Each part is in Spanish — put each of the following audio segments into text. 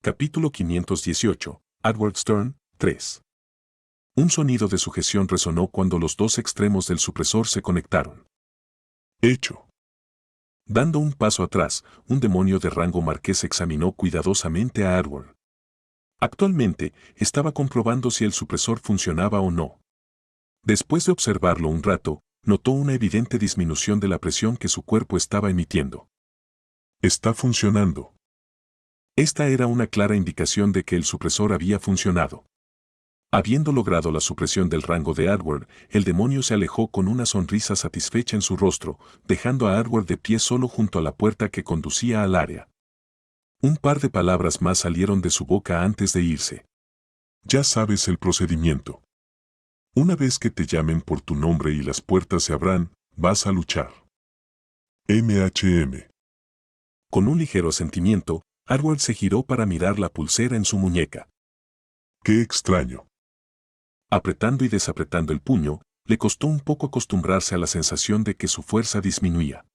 Capítulo 518. Edward Stern, 3. Un sonido de sujeción resonó cuando los dos extremos del supresor se conectaron. Hecho. Dando un paso atrás, un demonio de rango marqués examinó cuidadosamente a Edward. Actualmente, estaba comprobando si el supresor funcionaba o no. Después de observarlo un rato, notó una evidente disminución de la presión que su cuerpo estaba emitiendo. Está funcionando. Esta era una clara indicación de que el supresor había funcionado. Habiendo logrado la supresión del rango de Edward, el demonio se alejó con una sonrisa satisfecha en su rostro, dejando a Edward de pie solo junto a la puerta que conducía al área. Un par de palabras más salieron de su boca antes de irse. Ya sabes el procedimiento. Una vez que te llamen por tu nombre y las puertas se abran, vas a luchar. MHM. Con un ligero asentimiento, Edward se giró para mirar la pulsera en su muñeca. ¡Qué extraño! Apretando y desapretando el puño, le costó un poco acostumbrarse a la sensación de que su fuerza disminuía.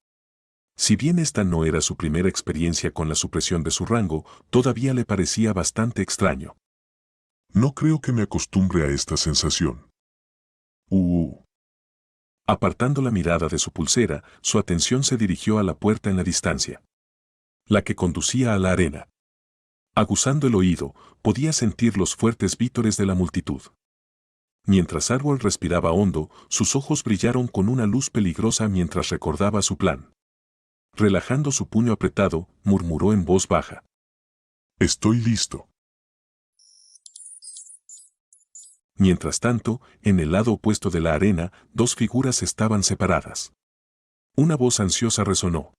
Si bien esta no era su primera experiencia con la supresión de su rango, todavía le parecía bastante extraño. No creo que me acostumbre a esta sensación. Apartando la mirada de su pulsera, su atención se dirigió a la puerta en la distancia. La que conducía a la arena. Aguzando el oído, podía sentir los fuertes vítores de la multitud. Mientras Edward respiraba hondo, sus ojos brillaron con una luz peligrosa mientras recordaba su plan. Relajando su puño apretado, murmuró en voz baja. Estoy listo. Mientras tanto, en el lado opuesto de la arena, dos figuras estaban separadas. Una voz ansiosa resonó.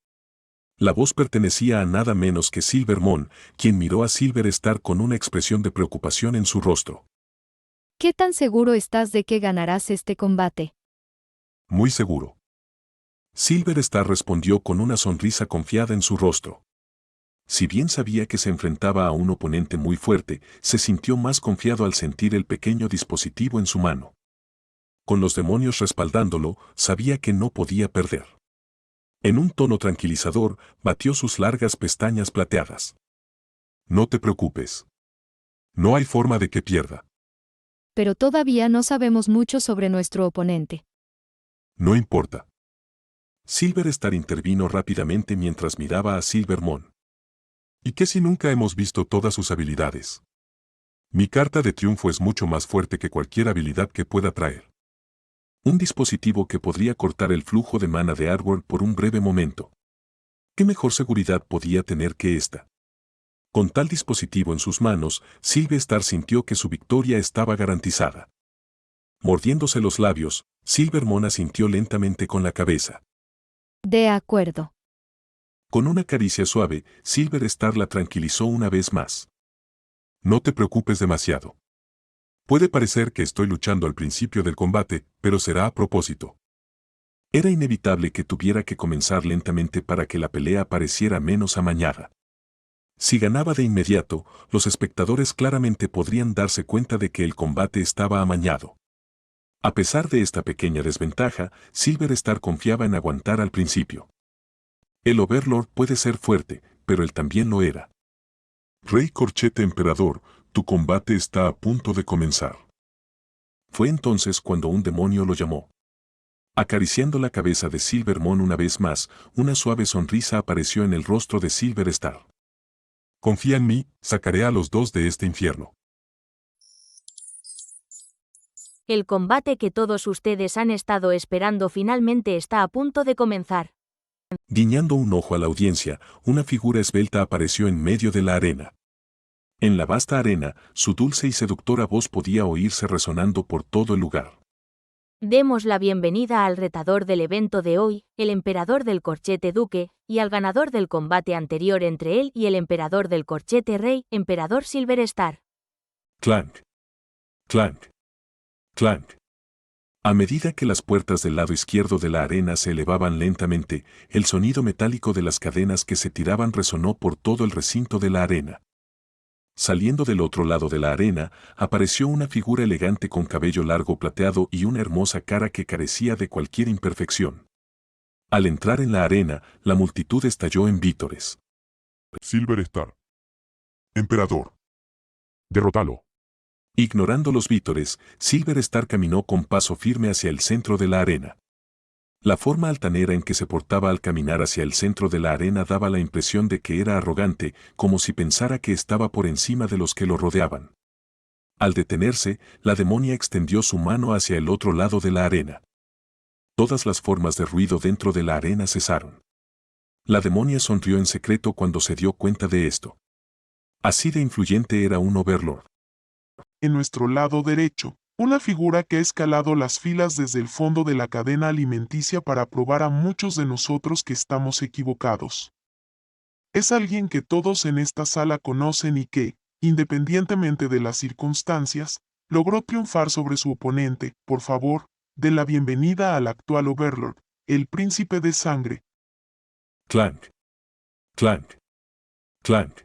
La voz pertenecía a nada menos que Silvermon, quien miró a Silver Star con una expresión de preocupación en su rostro. ¿Qué tan seguro estás de que ganarás este combate? Muy seguro. Silver Star respondió con una sonrisa confiada en su rostro. Si bien sabía que se enfrentaba a un oponente muy fuerte, se sintió más confiado al sentir el pequeño dispositivo en su mano. Con los demonios respaldándolo, sabía que no podía perder. En un tono tranquilizador, batió sus largas pestañas plateadas. No te preocupes. No hay forma de que pierda. Pero todavía no sabemos mucho sobre nuestro oponente. No importa. Silver Star intervino rápidamente mientras miraba a Silvermon. ¿Y qué si nunca hemos visto todas sus habilidades? Mi carta de triunfo es mucho más fuerte que cualquier habilidad que pueda traer. Un dispositivo que podría cortar el flujo de mana de Edward por un breve momento. ¿Qué mejor seguridad podía tener que esta? Con tal dispositivo en sus manos, Silver Star sintió que su victoria estaba garantizada. Mordiéndose los labios, Silvermon asintió lentamente con la cabeza. De acuerdo. Con una caricia suave, Silver Star la tranquilizó una vez más. No te preocupes demasiado. Puede parecer que estoy luchando al principio del combate, pero será a propósito. Era inevitable que tuviera que comenzar lentamente para que la pelea pareciera menos amañada. Si ganaba de inmediato, los espectadores claramente podrían darse cuenta de que el combate estaba amañado. A pesar de esta pequeña desventaja, Silver Star confiaba en aguantar al principio. El Overlord puede ser fuerte, pero él también lo era. Rey Corchete Emperador, tu combate está a punto de comenzar. Fue entonces cuando un demonio lo llamó. Acariciando la cabeza de Silvermon una vez más, una suave sonrisa apareció en el rostro de Silver Star. Confía en mí, sacaré a los dos de este infierno. El combate que todos ustedes han estado esperando finalmente está a punto de comenzar. Guiñando un ojo a la audiencia, una figura esbelta apareció en medio de la arena. En la vasta arena, su dulce y seductora voz podía oírse resonando por todo el lugar. Demos la bienvenida al retador del evento de hoy, el emperador del corchete duque, y al ganador del combate anterior entre él y el emperador del corchete rey, emperador Silver Star. Clank. Clank. Clank. A medida que las puertas del lado izquierdo de la arena se elevaban lentamente, el sonido metálico de las cadenas que se tiraban resonó por todo el recinto de la arena. Saliendo del otro lado de la arena, apareció una figura elegante con cabello largo plateado y una hermosa cara que carecía de cualquier imperfección. Al entrar en la arena, la multitud estalló en vítores. Silver Star. Emperador. Derrótalo. Ignorando los vítores, Silver Star caminó con paso firme hacia el centro de la arena. La forma altanera en que se portaba al caminar hacia el centro de la arena daba la impresión de que era arrogante, como si pensara que estaba por encima de los que lo rodeaban. Al detenerse, la demonia extendió su mano hacia el otro lado de la arena. Todas las formas de ruido dentro de la arena cesaron. La demonia sonrió en secreto cuando se dio cuenta de esto. Así de influyente era un Overlord. En nuestro lado derecho, una figura que ha escalado las filas desde el fondo de la cadena alimenticia para probar a muchos de nosotros que estamos equivocados. Es alguien que todos en esta sala conocen y que, independientemente de las circunstancias, logró triunfar sobre su oponente. Por favor, den la bienvenida al actual Overlord, el Príncipe de Sangre. Clank. Clank. Clank.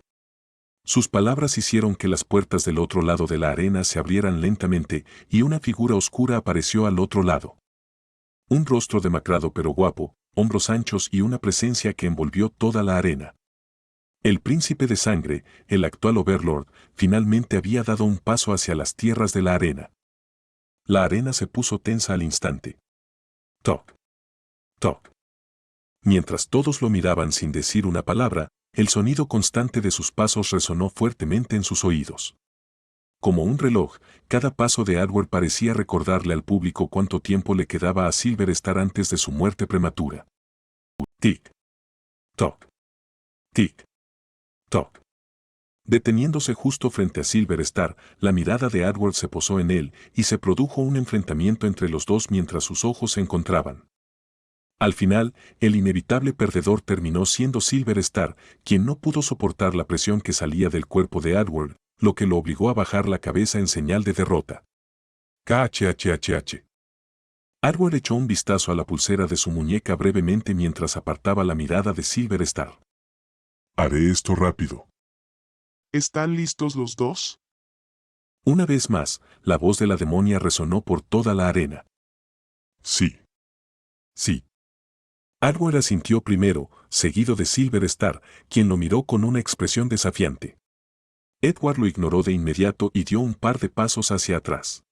Sus palabras hicieron que las puertas del otro lado de la arena se abrieran lentamente y una figura oscura apareció al otro lado. Un rostro demacrado pero guapo, hombros anchos y una presencia que envolvió toda la arena. El Príncipe de Sangre, el actual Overlord, finalmente había dado un paso hacia las tierras de la arena. La arena se puso tensa al instante. Toc. Toc. Mientras todos lo miraban sin decir una palabra, el sonido constante de sus pasos resonó fuertemente en sus oídos. Como un reloj, cada paso de Edward parecía recordarle al público cuánto tiempo le quedaba a Silver Star antes de su muerte prematura. Tic. Toc. Tic. Toc. Deteniéndose justo frente a Silver Star, la mirada de Edward se posó en él y se produjo un enfrentamiento entre los dos mientras sus ojos se encontraban. Al final, el inevitable perdedor terminó siendo Silver Star, quien no pudo soportar la presión que salía del cuerpo de Edward, lo que lo obligó a bajar la cabeza en señal de derrota. KHHHH. Edward echó un vistazo a la pulsera de su muñeca brevemente mientras apartaba la mirada de Silver Star. Haré esto rápido. ¿Están listos los dos? Una vez más, la voz de la demonia resonó por toda la arena. Sí. Sí. Edward asintió primero, seguido de Silver Star, quien lo miró con una expresión desafiante. Edward lo ignoró de inmediato y dio un par de pasos hacia atrás.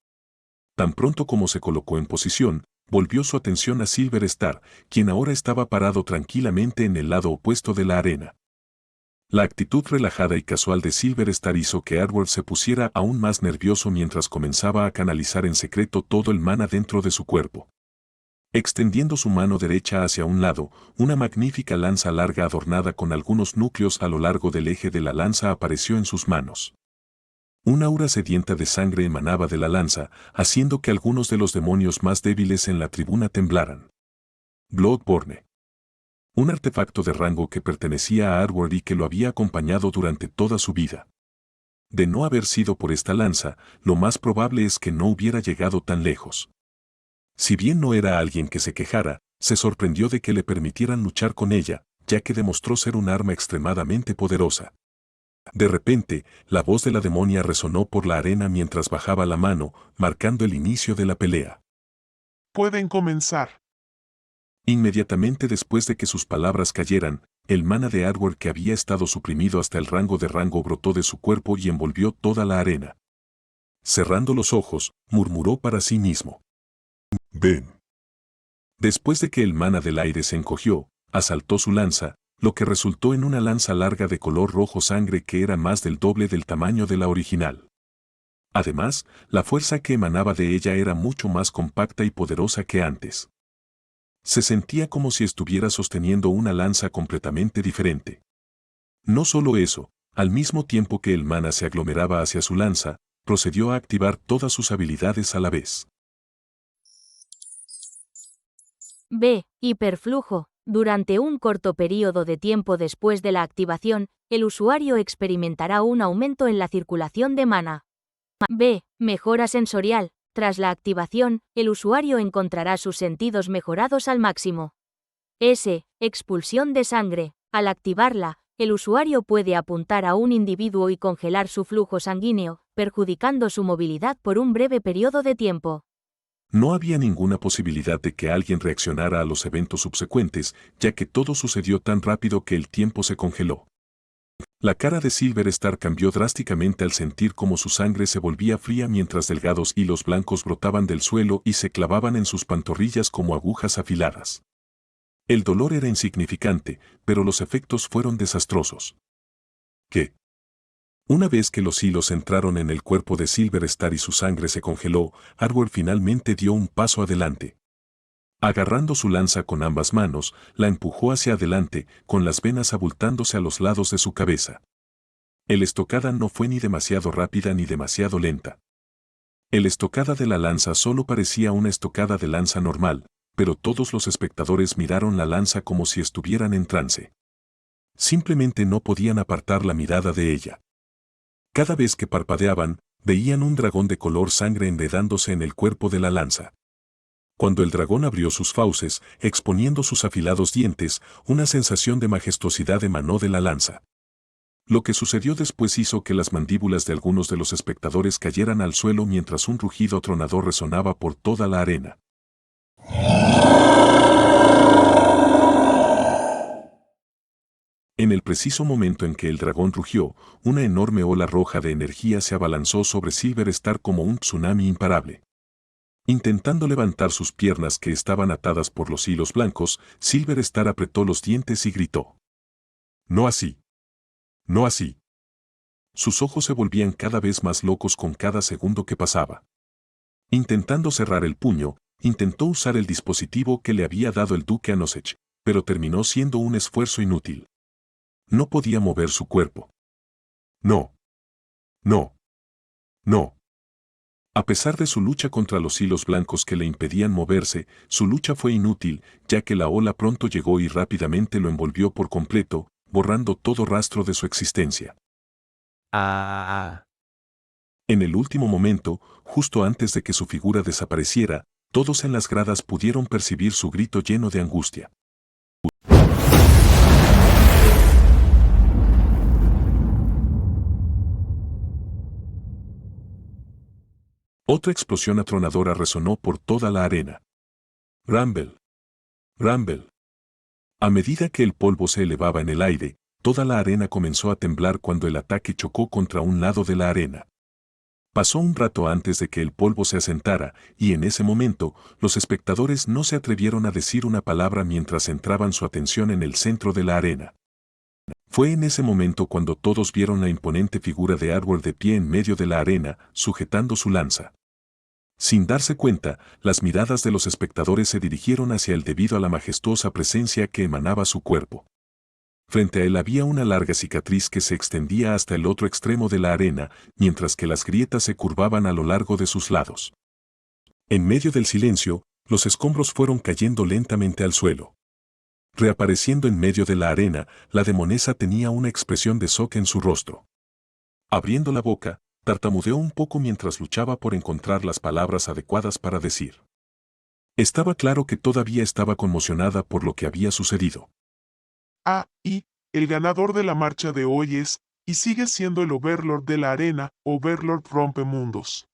Tan pronto como se colocó en posición, volvió su atención a Silver Star, quien ahora estaba parado tranquilamente en el lado opuesto de la arena. La actitud relajada y casual de Silver Star hizo que Edward se pusiera aún más nervioso mientras comenzaba a canalizar en secreto todo el mana dentro de su cuerpo. Extendiendo su mano derecha hacia un lado, una magnífica lanza larga adornada con algunos núcleos a lo largo del eje de la lanza apareció en sus manos. Una aura sedienta de sangre emanaba de la lanza, haciendo que algunos de los demonios más débiles en la tribuna temblaran. Bloodborne. Un artefacto de rango que pertenecía a Edward y que lo había acompañado durante toda su vida. De no haber sido por esta lanza, lo más probable es que no hubiera llegado tan lejos. Si bien no era alguien que se quejara, se sorprendió de que le permitieran luchar con ella, ya que demostró ser un arma extremadamente poderosa. De repente, la voz de la demonia resonó por la arena mientras bajaba la mano, marcando el inicio de la pelea. Pueden comenzar. Inmediatamente después de que sus palabras cayeran, el mana de Edward que había estado suprimido hasta el rango de rango brotó de su cuerpo y envolvió toda la arena. Cerrando los ojos, murmuró para sí mismo. Ven. Después de que el mana del aire se encogió, asaltó su lanza, lo que resultó en una lanza larga de color rojo sangre que era más del doble del tamaño de la original. Además, la fuerza que emanaba de ella era mucho más compacta y poderosa que antes. Se sentía como si estuviera sosteniendo una lanza completamente diferente. No solo eso, al mismo tiempo que el mana se aglomeraba hacia su lanza, procedió a activar todas sus habilidades a la vez. B. Hiperflujo. Durante un corto periodo de tiempo después de la activación, el usuario experimentará un aumento en la circulación de mana. B. Mejora sensorial. Tras la activación, el usuario encontrará sus sentidos mejorados al máximo. S. Expulsión de sangre. Al activarla, el usuario puede apuntar a un individuo y congelar su flujo sanguíneo, perjudicando su movilidad por un breve periodo de tiempo. No había ninguna posibilidad de que alguien reaccionara a los eventos subsecuentes, ya que todo sucedió tan rápido que el tiempo se congeló. La cara de Silver Star cambió drásticamente al sentir cómo su sangre se volvía fría mientras delgados hilos blancos brotaban del suelo y se clavaban en sus pantorrillas como agujas afiladas. El dolor era insignificante, pero los efectos fueron desastrosos. ¿Qué? Una vez que los hilos entraron en el cuerpo de Silver Star y su sangre se congeló, Hardware finalmente dio un paso adelante. Agarrando su lanza con ambas manos, la empujó hacia adelante, con las venas abultándose a los lados de su cabeza. El estocada no fue ni demasiado rápida ni demasiado lenta. El estocada de la lanza solo parecía una estocada de lanza normal, pero todos los espectadores miraron la lanza como si estuvieran en trance. Simplemente no podían apartar la mirada de ella. Cada vez que parpadeaban, veían un dragón de color sangre enredándose en el cuerpo de la lanza. Cuando el dragón abrió sus fauces, exponiendo sus afilados dientes, una sensación de majestuosidad emanó de la lanza. Lo que sucedió después hizo que las mandíbulas de algunos de los espectadores cayeran al suelo mientras un rugido atronador resonaba por toda la arena. En el preciso momento en que el dragón rugió, una enorme ola roja de energía se abalanzó sobre Silver Star como un tsunami imparable. Intentando levantar sus piernas que estaban atadas por los hilos blancos, Silver Star apretó los dientes y gritó. «No así. No así». Sus ojos se volvían cada vez más locos con cada segundo que pasaba. Intentando cerrar el puño, intentó usar el dispositivo que le había dado el duque a Nosech, pero terminó siendo un esfuerzo inútil. No podía mover su cuerpo. No. No. No. A pesar de su lucha contra los hilos blancos que le impedían moverse, su lucha fue inútil, ya que la ola pronto llegó y rápidamente lo envolvió por completo, borrando todo rastro de su existencia. En el último momento, justo antes de que su figura desapareciera, todos en las gradas pudieron percibir su grito lleno de angustia. Otra explosión atronadora resonó por toda la arena. Rumble. Rumble. A medida que el polvo se elevaba en el aire, toda la arena comenzó a temblar cuando el ataque chocó contra un lado de la arena. Pasó un rato antes de que el polvo se asentara, y en ese momento, los espectadores no se atrevieron a decir una palabra mientras centraban su atención en el centro de la arena. Fue en ese momento cuando todos vieron la imponente figura de Hardware de pie en medio de la arena, sujetando su lanza. Sin darse cuenta, las miradas de los espectadores se dirigieron hacia él debido a la majestuosa presencia que emanaba su cuerpo. Frente a él había una larga cicatriz que se extendía hasta el otro extremo de la arena, mientras que las grietas se curvaban a lo largo de sus lados. En medio del silencio, los escombros fueron cayendo lentamente al suelo. Reapareciendo en medio de la arena, la demonesa tenía una expresión de shock en su rostro. Abriendo la boca, tartamudeó un poco mientras luchaba por encontrar las palabras adecuadas para decir. Estaba claro que todavía estaba conmocionada por lo que había sucedido. Y el ganador de la marcha de hoy es, y sigue siendo el Overlord de la arena, Overlord Rompemundos.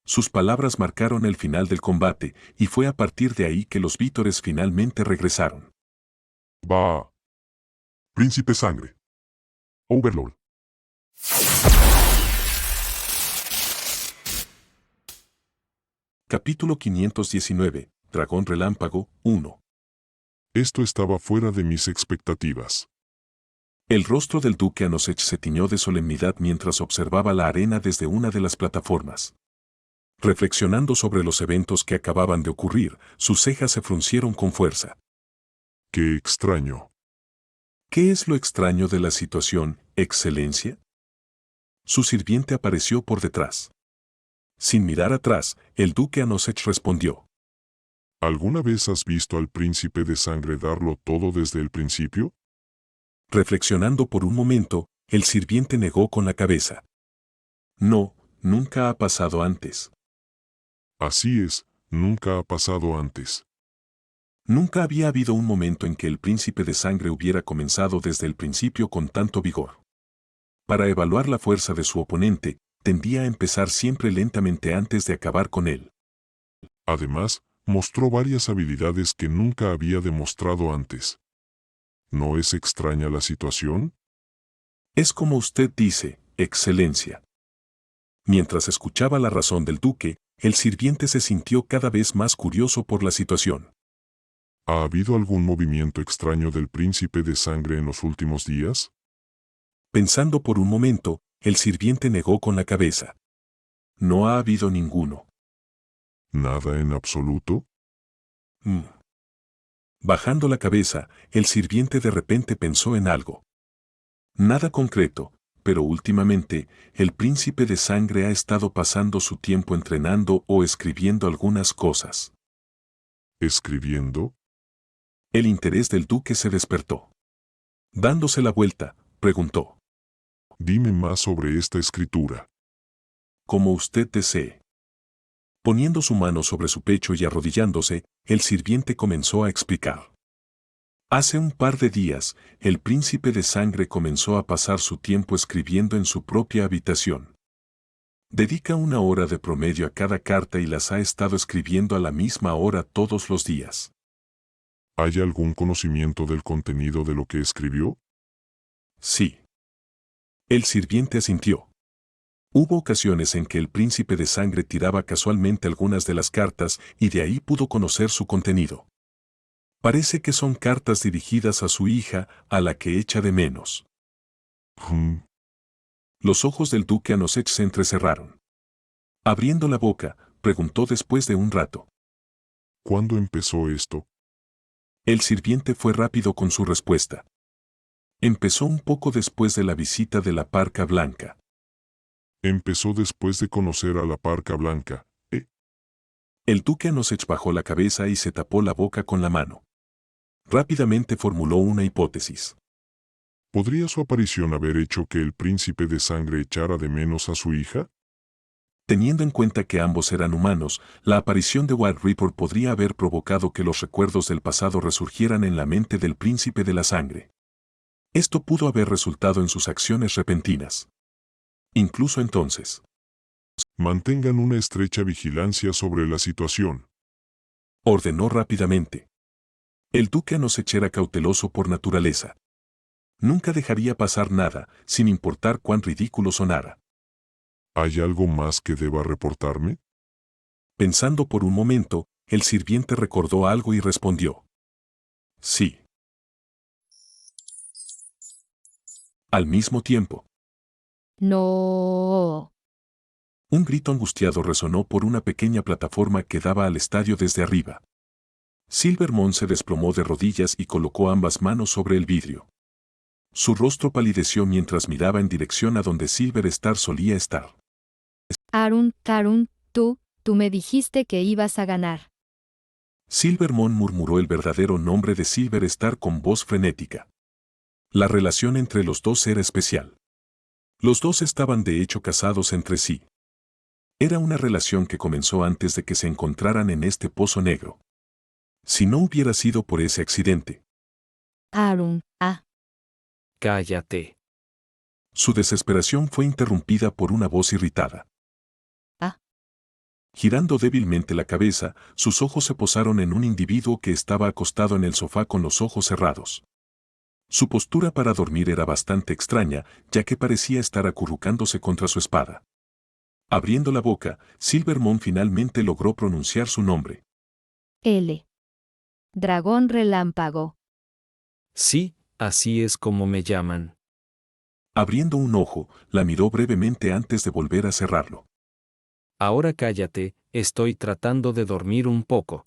Sus palabras marcaron el final del combate, y fue a partir de ahí que los vítores finalmente regresaron. Va. Príncipe Sangre. Overlord. Capítulo 519, Dragón Relámpago, 1. Esto estaba fuera de mis expectativas. El rostro del duque Anosech se tiñó de solemnidad mientras observaba la arena desde una de las plataformas. Reflexionando sobre los eventos que acababan de ocurrir, sus cejas se fruncieron con fuerza. ¡Qué extraño! ¿Qué es lo extraño de la situación, Excelencia? Su sirviente apareció por detrás. Sin mirar atrás, el duque Anosech respondió. ¿Alguna vez has visto al príncipe de sangre darlo todo desde el principio? Reflexionando por un momento, el sirviente negó con la cabeza. No, nunca ha pasado antes. Así es, nunca ha pasado antes. Nunca había habido un momento en que el príncipe de sangre hubiera comenzado desde el principio con tanto vigor. Para evaluar la fuerza de su oponente, tendía a empezar siempre lentamente antes de acabar con él. Además, mostró varias habilidades que nunca había demostrado antes. ¿No es extraña la situación? Es como usted dice, Excelencia. Mientras escuchaba la razón del duque, el sirviente se sintió cada vez más curioso por la situación. ¿Ha habido algún movimiento extraño del príncipe de sangre en los últimos días? Pensando por un momento, el sirviente negó con la cabeza. No ha habido ninguno. ¿Nada en absoluto? Mm. Bajando la cabeza, el sirviente de repente pensó en algo. Nada concreto, pero últimamente, el príncipe de sangre ha estado pasando su tiempo entrenando o escribiendo algunas cosas. ¿Escribiendo? El interés del duque se despertó. Dándose la vuelta, preguntó. Dime más sobre esta escritura. Como usted desee. Poniendo su mano sobre su pecho y arrodillándose, el sirviente comenzó a explicar. Hace un par de días, el príncipe de sangre comenzó a pasar su tiempo escribiendo en su propia habitación. Dedica 1 hora de promedio a cada carta y las ha estado escribiendo a la misma hora todos los días. ¿Hay algún conocimiento del contenido de lo que escribió? Sí. El sirviente asintió. Hubo ocasiones en que el príncipe de sangre tiraba casualmente algunas de las cartas y de ahí pudo conocer su contenido. Parece que son cartas dirigidas a su hija, a la que echa de menos. Los ojos del duque Anosech se entrecerraron. Abriendo la boca, preguntó después de un rato. ¿Cuándo empezó esto? El sirviente fue rápido con su respuesta. Empezó un poco después de la visita de la Parca Blanca. Empezó después de conocer a la Parca Blanca, ¿eh? El duque Anosech bajó la cabeza y se tapó la boca con la mano. Rápidamente formuló una hipótesis. ¿Podría su aparición haber hecho que el príncipe de sangre echara de menos a su hija? Teniendo en cuenta que ambos eran humanos, la aparición de White Reaper podría haber provocado que los recuerdos del pasado resurgieran en la mente del príncipe de la sangre. Esto pudo haber resultado en sus acciones repentinas. Incluso entonces. Mantengan una estrecha vigilancia sobre la situación. Ordenó rápidamente. El duque Anosech era cauteloso por naturaleza. Nunca dejaría pasar nada, sin importar cuán ridículo sonara. ¿Hay algo más que deba reportarme? Pensando por un momento, el sirviente recordó algo y respondió. Sí. Al mismo tiempo, No. un grito angustiado resonó por una pequeña plataforma que daba al estadio desde arriba. Silvermont se desplomó de rodillas y colocó ambas manos sobre el vidrio. Su rostro palideció mientras miraba en dirección a donde Silver Star solía estar. Tarun, tú me dijiste que ibas a ganar. Silvermont murmuró el verdadero nombre de Silver Star con voz frenética. La relación entre los dos era especial. Los dos estaban de hecho casados entre sí. Era una relación que comenzó antes de que se encontraran en este pozo negro. Si no hubiera sido por ese accidente. Cállate. Su desesperación fue interrumpida por una voz irritada. Ah. Girando débilmente la cabeza, sus ojos se posaron en un individuo que estaba acostado en el sofá con los ojos cerrados. Su postura para dormir era bastante extraña, ya que parecía estar acurrucándose contra su espada. Abriendo la boca, Silvermont finalmente logró pronunciar su nombre. L. Dragón relámpago. Sí, así es como me llaman. Abriendo un ojo, la miró brevemente antes de volver a cerrarlo. Ahora cállate, estoy tratando de dormir un poco.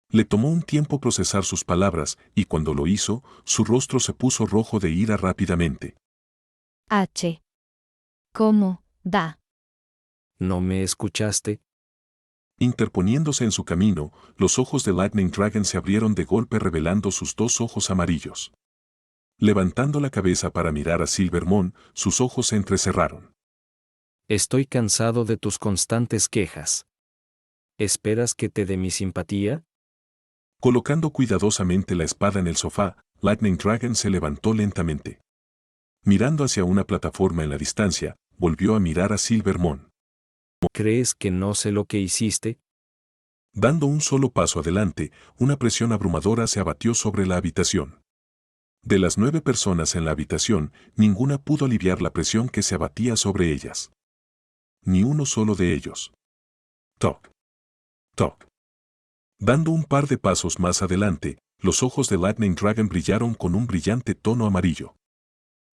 Le tomó un tiempo procesar sus palabras, y cuando lo hizo, su rostro se puso rojo de ira rápidamente. H. ¿Cómo? Da. ¿No me escuchaste? Interponiéndose en su camino, los ojos de Lightning Dragon se abrieron de golpe revelando sus dos ojos amarillos. Levantando la cabeza para mirar a Silvermont, sus ojos se entrecerraron. Estoy cansado de tus constantes quejas. ¿Esperas que te dé mi simpatía? Colocando cuidadosamente la espada en el sofá, Lightning Dragon se levantó lentamente. Mirando hacia una plataforma en la distancia, volvió a mirar a Silvermont. ¿Crees que no sé lo que hiciste? Dando un solo paso adelante, una presión abrumadora se abatió sobre la habitación. De las 9 personas en la habitación, ninguna pudo aliviar la presión que se abatía sobre ellas. Ni uno solo de ellos. Toc. Toc. Dando un par de pasos más adelante, los ojos de Lightning Dragon brillaron con un brillante tono amarillo.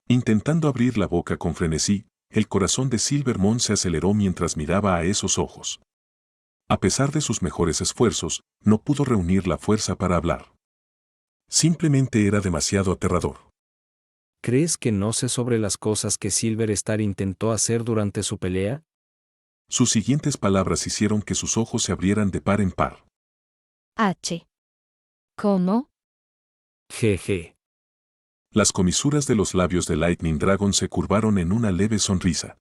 Intentando abrir la boca con frenesí, el corazón de Silvermon se aceleró mientras miraba a esos ojos. A pesar de sus mejores esfuerzos, no pudo reunir la fuerza para hablar. Simplemente era demasiado aterrador. ¿Crees que no sé sobre las cosas que Silver Star intentó hacer durante su pelea? Sus siguientes palabras hicieron que sus ojos se abrieran de par en par. H. ¿Cómo? Jeje. Las comisuras de los labios de Lightning Dragon se curvaron en una leve sonrisa.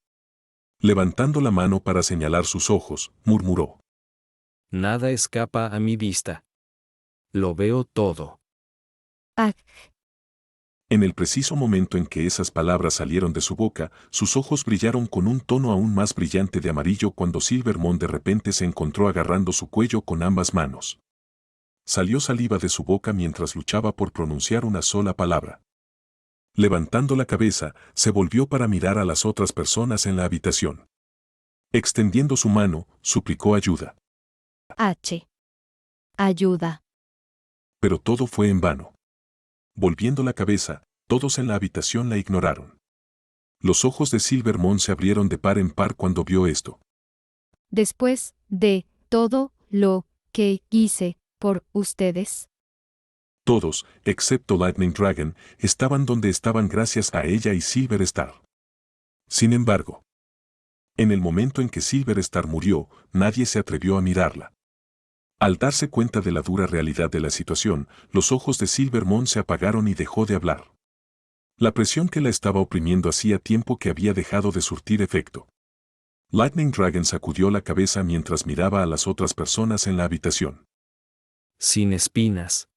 Levantando la mano para señalar sus ojos, murmuró. Nada escapa a mi vista. Lo veo todo. Ah, En el preciso momento en que esas palabras salieron de su boca, sus ojos brillaron con un tono aún más brillante de amarillo cuando Silvermon de repente se encontró agarrando su cuello con ambas manos. Salió saliva de su boca mientras luchaba por pronunciar una sola palabra. Levantando la cabeza, se volvió para mirar a las otras personas en la habitación. Extendiendo su mano, suplicó ayuda. H. Ayuda. Pero todo fue en vano. Volviendo la cabeza, todos en la habitación la ignoraron. Los ojos de Silvermon se abrieron de par en par cuando vio esto. Después de todo lo que hice por ustedes. Todos, excepto Lightning Dragon, estaban donde estaban gracias a ella y Silver Star. Sin embargo, en el momento en que Silver Star murió, nadie se atrevió a mirarla. Al darse cuenta de la dura realidad de la situación, los ojos de Silvermon se apagaron y dejó de hablar. La presión que la estaba oprimiendo hacía tiempo que había dejado de surtir efecto. Lightning Dragon sacudió la cabeza mientras miraba a las otras personas en la habitación. Sin espinas.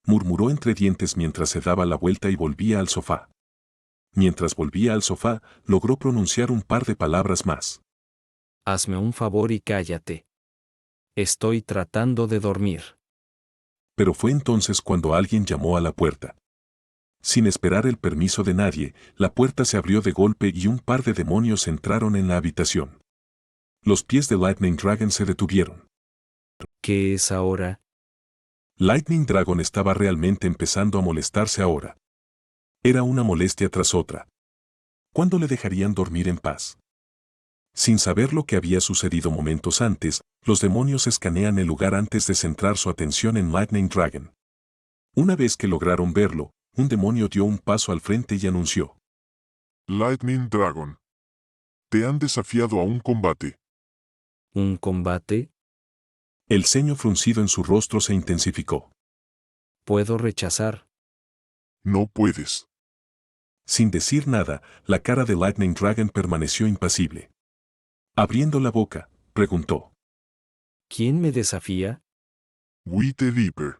Murmuró entre dientes mientras se daba la vuelta y volvía al sofá. Mientras volvía al sofá, logró pronunciar un par de palabras más. Hazme un favor y cállate. Estoy tratando de dormir. Pero fue entonces cuando alguien llamó a la puerta. Sin esperar el permiso de nadie, la puerta se abrió de golpe y un par de demonios entraron en la habitación. Los pies de Lightning Dragon se detuvieron. ¿Qué es ahora? Lightning Dragon estaba realmente empezando a molestarse ahora. Era una molestia tras otra. ¿Cuándo le dejarían dormir en paz? Sin saber lo que había sucedido momentos antes, los demonios escanean el lugar antes de centrar su atención en Lightning Dragon. Una vez que lograron verlo, un demonio dio un paso al frente y anunció. Lightning Dragon. Te han desafiado a un combate. ¿Un combate? El ceño fruncido en su rostro se intensificó. ¿Puedo rechazar? No puedes. Sin decir nada, la cara de Lightning Dragon permaneció impasible. Abriendo la boca, preguntó. ¿Quién me desafía? Wite Viper.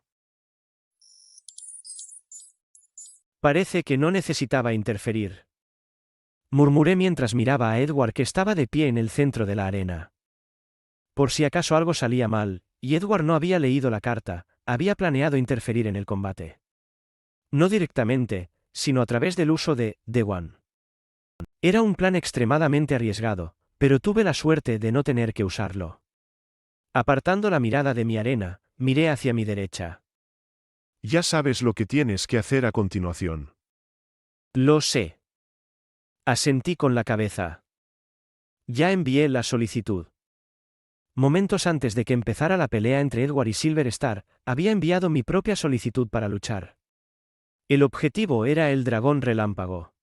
Parece que no necesitaba interferir. Murmuré mientras miraba a Edward que estaba de pie en el centro de la arena. Por si acaso algo salía mal, y Edward no había leído la carta, había planeado interferir en el combate. No directamente, sino a través del uso de The One. Era un plan extremadamente arriesgado, pero tuve la suerte de no tener que usarlo. Apartando la mirada de mi arena, miré hacia mi derecha. Ya sabes lo que tienes que hacer a continuación. Lo sé. Asentí con la cabeza. Ya envié la solicitud. Momentos antes de que empezara la pelea entre Edward y Silver Star, había enviado mi propia solicitud para luchar. El objetivo era el dragón relámpago.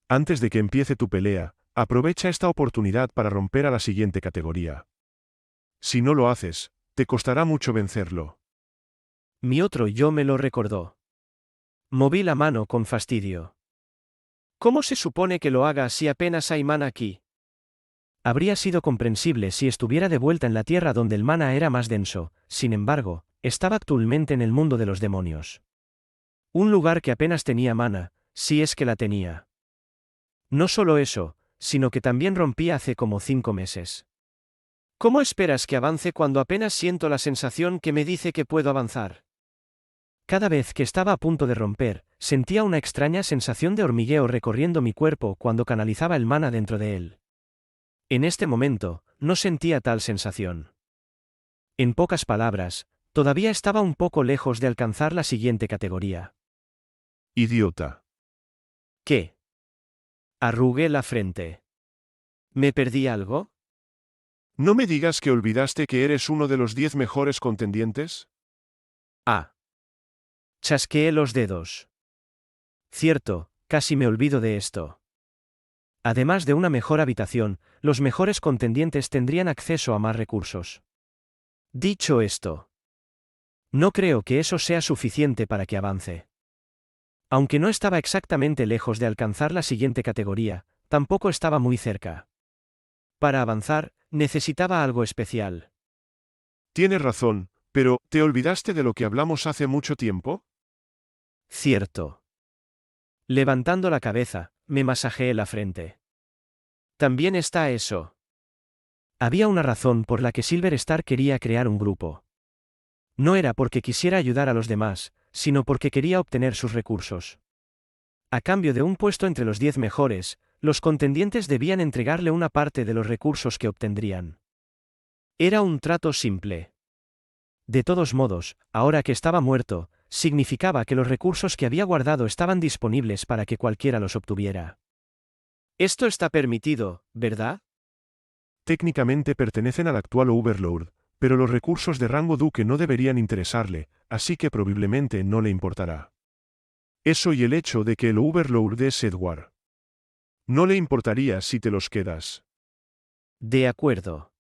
Antes de que empiece tu pelea, aprovecha esta oportunidad para romper a la siguiente categoría. Si no lo haces, te costará mucho vencerlo. Mi otro yo me lo recordó. Moví la mano con fastidio. ¿Cómo se supone que lo haga si apenas hay mana aquí? Habría sido comprensible si estuviera de vuelta en la tierra donde el mana era más denso, sin embargo, estaba actualmente en el mundo de los demonios. Un lugar que apenas tenía mana, si es que la tenía. No solo eso, sino que también rompí hace como 5 meses. ¿Cómo esperas que avance cuando apenas siento la sensación que me dice que puedo avanzar? Cada vez que estaba a punto de romper, sentía una extraña sensación de hormigueo recorriendo mi cuerpo cuando canalizaba el mana dentro de él. En este momento, no sentía tal sensación. En pocas palabras, todavía estaba un poco lejos de alcanzar la siguiente categoría. Idiota. ¿Qué? Arrugué la frente. ¿Me perdí algo? ¿No me digas que olvidaste que eres uno de los 10 mejores contendientes? Ah. Chasqueé los dedos. Cierto, casi me olvido de esto. Además de una mejor habitación, los mejores contendientes tendrían acceso a más recursos. Dicho esto, no creo que eso sea suficiente para que avance. Aunque no estaba exactamente lejos de alcanzar la siguiente categoría, tampoco estaba muy cerca. Para avanzar, necesitaba algo especial. Tienes razón, pero ¿te olvidaste de lo que hablamos hace mucho tiempo? Cierto. Levantando la cabeza, me masajeé la frente. También está eso. Había una razón por la que Silver Star quería crear un grupo. No era porque quisiera ayudar a los demás, sino porque quería obtener sus recursos. A cambio de un puesto entre los 10 mejores, los contendientes debían entregarle una parte de los recursos que obtendrían. Era un trato simple. De todos modos, ahora que estaba muerto, significaba que los recursos que había guardado estaban disponibles para que cualquiera los obtuviera. Esto está permitido, ¿verdad? Técnicamente pertenecen al actual Overlord, pero los recursos de rango duque no deberían interesarle, así que probablemente no le importará. Eso y el hecho de que el Overlord es Edward. No le importaría si te los quedas. De acuerdo.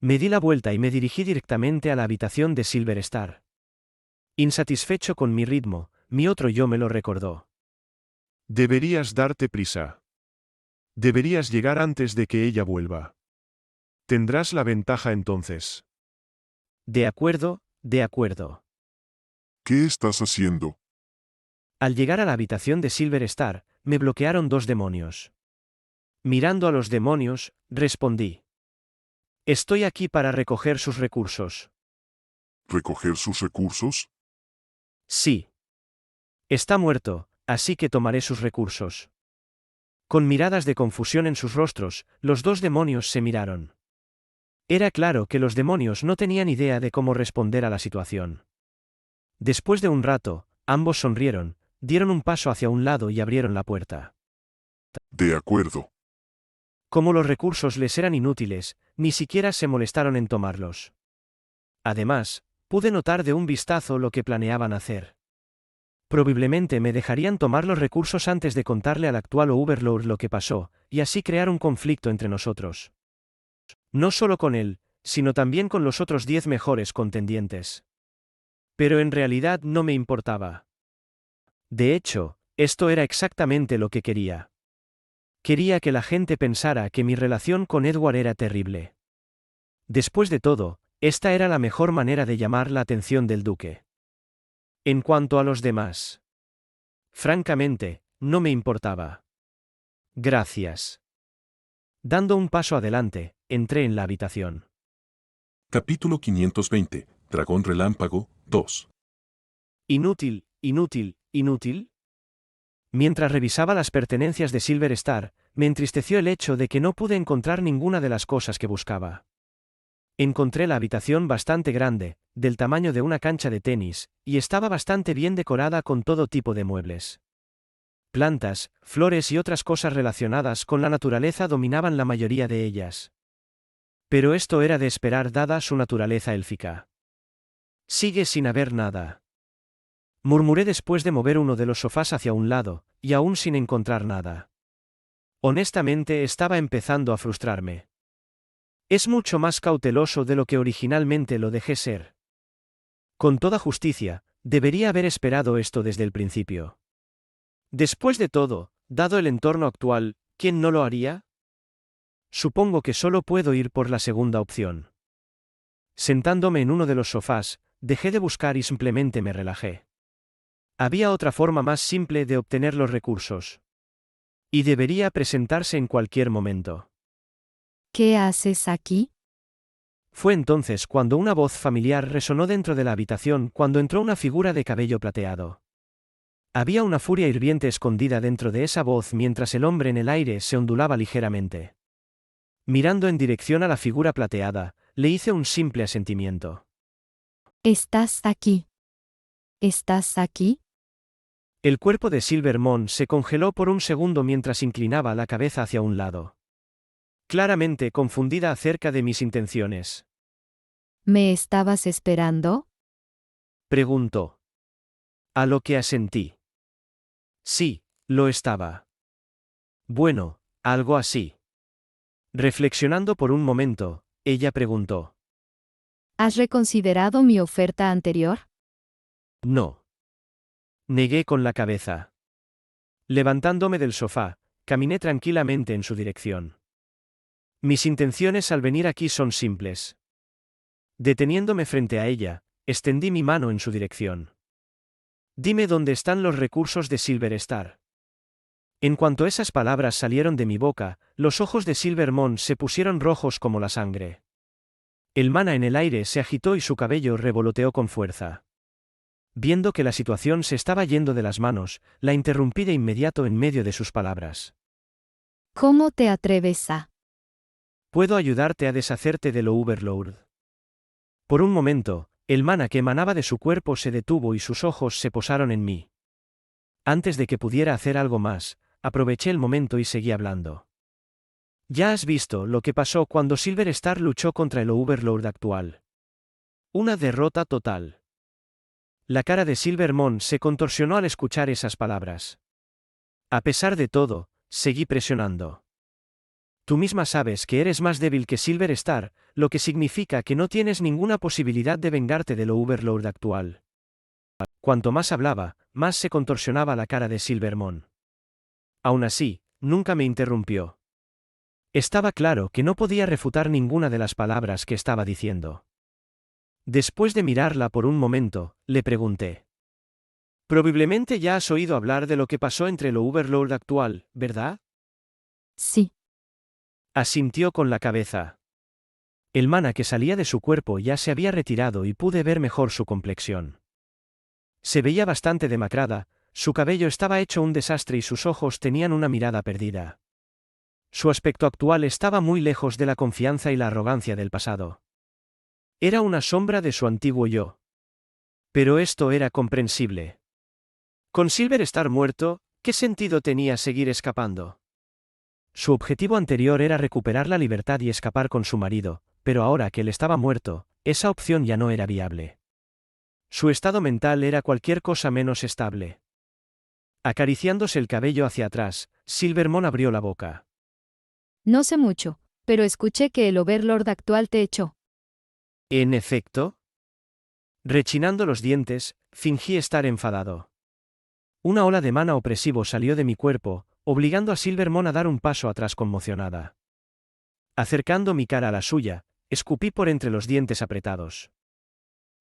Me di la vuelta y me dirigí directamente a la habitación de Silver Star. Insatisfecho con mi ritmo, mi otro yo me lo recordó. Deberías darte prisa. Deberías llegar antes de que ella vuelva. Tendrás la ventaja entonces. De acuerdo, de acuerdo. ¿Qué estás haciendo? Al llegar a la habitación de Silver Star, me bloquearon 2 demonios. Mirando a los demonios, respondí. Estoy aquí para recoger sus recursos. ¿Recoger sus recursos? Sí. Está muerto, así que tomaré sus recursos. Con miradas de confusión en sus rostros, los 2 demonios se miraron. Era claro que los demonios no tenían idea de cómo responder a la situación. Después de un rato, ambos sonrieron, dieron un paso hacia un lado y abrieron la puerta. De acuerdo. Como los recursos les eran inútiles, ni siquiera se molestaron en tomarlos. Además, pude notar de un vistazo lo que planeaban hacer. Probablemente me dejarían tomar los recursos antes de contarle al actual Overlord lo que pasó, y así crear un conflicto entre nosotros. No solo con él, sino también con los otros 10 mejores contendientes. Pero en realidad no me importaba. De hecho, esto era exactamente lo que quería. Quería que la gente pensara que mi relación con Edward era terrible. Después de todo, esta era la mejor manera de llamar la atención del duque. En cuanto a los demás, francamente, no me importaba. Gracias. Dando un paso adelante, entré en la habitación. Capítulo 520, Dragón Relámpago, 2. Inútil, inútil, inútil. Mientras revisaba las pertenencias de Silver Star, me entristeció el hecho de que no pude encontrar ninguna de las cosas que buscaba. Encontré la habitación bastante grande, del tamaño de una cancha de tenis, y estaba bastante bien decorada con todo tipo de muebles. Plantas, flores y otras cosas relacionadas con la naturaleza dominaban la mayoría de ellas. Pero esto era de esperar dada su naturaleza élfica. Sigue sin haber nada. Murmuré después de mover uno de los sofás hacia un lado, y aún sin encontrar nada. Honestamente estaba empezando a frustrarme. Es mucho más cauteloso de lo que originalmente lo dejé ser. Con toda justicia, debería haber esperado esto desde el principio. Después de todo, dado el entorno actual, ¿quién no lo haría? Supongo que solo puedo ir por la segunda opción. Sentándome en uno de los sofás, dejé de buscar y simplemente me relajé. Había otra forma más simple de obtener los recursos. Y debería presentarse en cualquier momento. ¿Qué haces aquí? Fue entonces cuando una voz familiar resonó dentro de la habitación cuando entró una figura de cabello plateado. Había una furia hirviente escondida dentro de esa voz mientras el hombre en el aire se ondulaba ligeramente. Mirando en dirección a la figura plateada, le hice un simple asentimiento. ¿Estás aquí? ¿Estás aquí? El cuerpo de Silvermon se congeló por un segundo mientras inclinaba la cabeza hacia un lado. Claramente confundida acerca de mis intenciones. ¿Me estabas esperando? Preguntó. A lo que asentí. Sí, lo estaba. Bueno, algo así. Reflexionando por un momento, ella preguntó. ¿Has reconsiderado mi oferta anterior? No. Negué con la cabeza. Levantándome del sofá, caminé tranquilamente en su dirección. Mis intenciones al venir aquí son simples. Deteniéndome frente a ella, extendí mi mano en su dirección. Dime dónde están los recursos de Silver Star. En cuanto esas palabras salieron de mi boca, los ojos de Silvermon se pusieron rojos como la sangre. El mana en el aire se agitó y su cabello revoloteó con fuerza. Viendo que la situación se estaba yendo de las manos, la interrumpí de inmediato en medio de sus palabras. ¿Cómo te atreves a? Puedo ayudarte a deshacerte de lo Overlord. Por un momento, el mana que emanaba de su cuerpo se detuvo y sus ojos se posaron en mí. Antes de que pudiera hacer algo más, aproveché el momento y seguí hablando. Ya has visto lo que pasó cuando Silver Star luchó contra el Overlord actual. Una derrota total. La cara de Silvermon se contorsionó al escuchar esas palabras. A pesar de todo, seguí presionando. Tú misma sabes que eres más débil que Silver Star, lo que significa que no tienes ninguna posibilidad de vengarte del Overlord actual. Cuanto más hablaba, más se contorsionaba la cara de Silvermon. Aún así, nunca me interrumpió. Estaba claro que no podía refutar ninguna de las palabras que estaba diciendo. Después de mirarla por un momento, le pregunté. Probablemente ya has oído hablar de lo que pasó entre el Overlord actual, ¿verdad? Sí. Asintió con la cabeza. El mana que salía de su cuerpo ya se había retirado y pude ver mejor su complexión. Se veía bastante demacrada, su cabello estaba hecho un desastre y sus ojos tenían una mirada perdida. Su aspecto actual estaba muy lejos de la confianza y la arrogancia del pasado. Era una sombra de su antiguo yo. Pero esto era comprensible. Con Silver Star muerto, ¿qué sentido tenía seguir escapando? Su objetivo anterior era recuperar la libertad y escapar con su marido, pero ahora que él estaba muerto, esa opción ya no era viable. Su estado mental era cualquier cosa menos estable. Acariciándose el cabello hacia atrás, Silvermon abrió la boca. No sé mucho, pero escuché que el Overlord actual te echó. ¿En efecto? Rechinando los dientes, fingí estar enfadado. Una ola de mana opresivo salió de mi cuerpo, obligando a Silvermon a dar un paso atrás conmocionada. Acercando mi cara a la suya, escupí por entre los dientes apretados.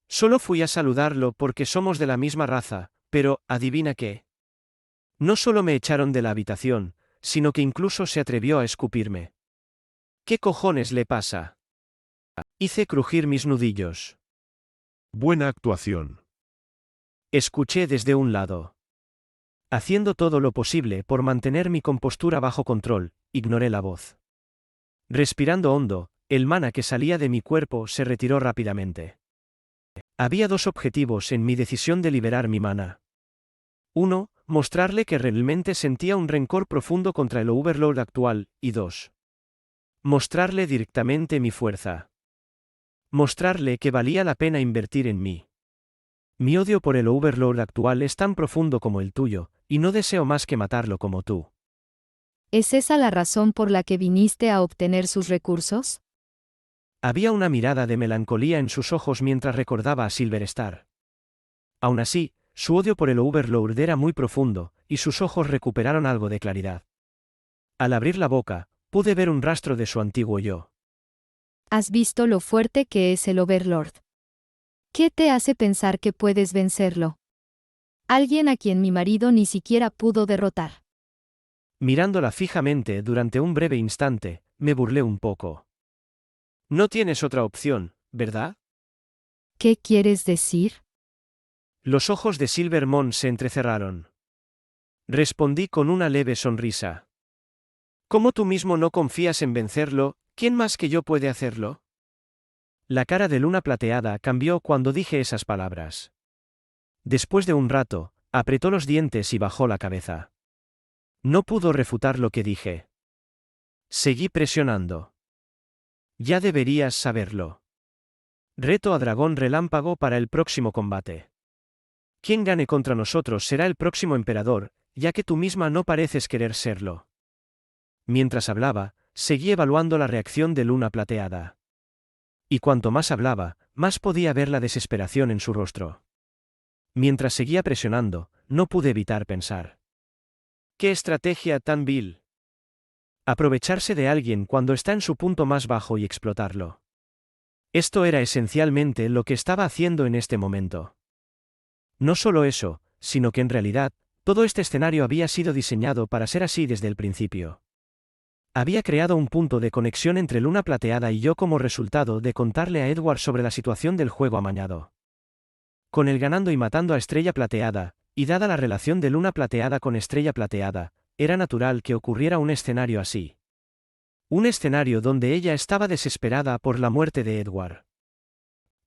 Solo fui a saludarlo porque somos de la misma raza, pero, ¿adivina qué? No solo me echaron de la habitación, sino que incluso se atrevió a escupirme. ¿Qué cojones le pasa? Hice crujir mis nudillos. Buena actuación. Escuché desde un lado. Haciendo todo lo posible por mantener mi compostura bajo control, ignoré la voz. Respirando hondo, el mana que salía de mi cuerpo se retiró rápidamente. Había dos objetivos en mi decisión de liberar mi mana. Uno, mostrarle que realmente sentía un rencor profundo contra el Overlord actual, y dos, mostrarle directamente mi fuerza. Mostrarle que valía la pena invertir en mí. Mi odio por el Overlord actual es tan profundo como el tuyo, y no deseo más que matarlo como tú. ¿Es esa la razón por la que viniste a obtener sus recursos? Había una mirada de melancolía en sus ojos mientras recordaba a Silver Star. Aún así, su odio por el Overlord era muy profundo, y sus ojos recuperaron algo de claridad. Al abrir la boca, pude ver un rastro de su antiguo yo. ¿Has visto lo fuerte que es el Overlord? ¿Qué te hace pensar que puedes vencerlo? Alguien a quien mi marido ni siquiera pudo derrotar. Mirándola fijamente durante un breve instante, me burlé un poco. No tienes otra opción, ¿verdad? ¿Qué quieres decir? Los ojos de Silvermont se entrecerraron. Respondí con una leve sonrisa. ¿Cómo tú mismo no confías en vencerlo? ¿Quién más que yo puede hacerlo? La cara de Luna Plateada cambió cuando dije esas palabras. Después de un rato, apretó los dientes y bajó la cabeza. No pudo refutar lo que dije. Seguí presionando. Ya deberías saberlo. Reto a Dragón Relámpago para el próximo combate. Quien gane contra nosotros será el próximo emperador, ya que tú misma no pareces querer serlo. Mientras hablaba, seguí evaluando la reacción de Luna Plateada. Y cuanto más hablaba, más podía ver la desesperación en su rostro. Mientras seguía presionando, no pude evitar pensar. ¡Qué estrategia tan vil! Aprovecharse de alguien cuando está en su punto más bajo y explotarlo. Esto era esencialmente lo que estaba haciendo en este momento. No solo eso, sino que en realidad, todo este escenario había sido diseñado para ser así desde el principio. Había creado un punto de conexión entre Luna Plateada y yo como resultado de contarle a Edward sobre la situación del juego amañado. Con él ganando y matando a Estrella Plateada, y dada la relación de Luna Plateada con Estrella Plateada, era natural que ocurriera un escenario así. Un escenario donde ella estaba desesperada por la muerte de Edward.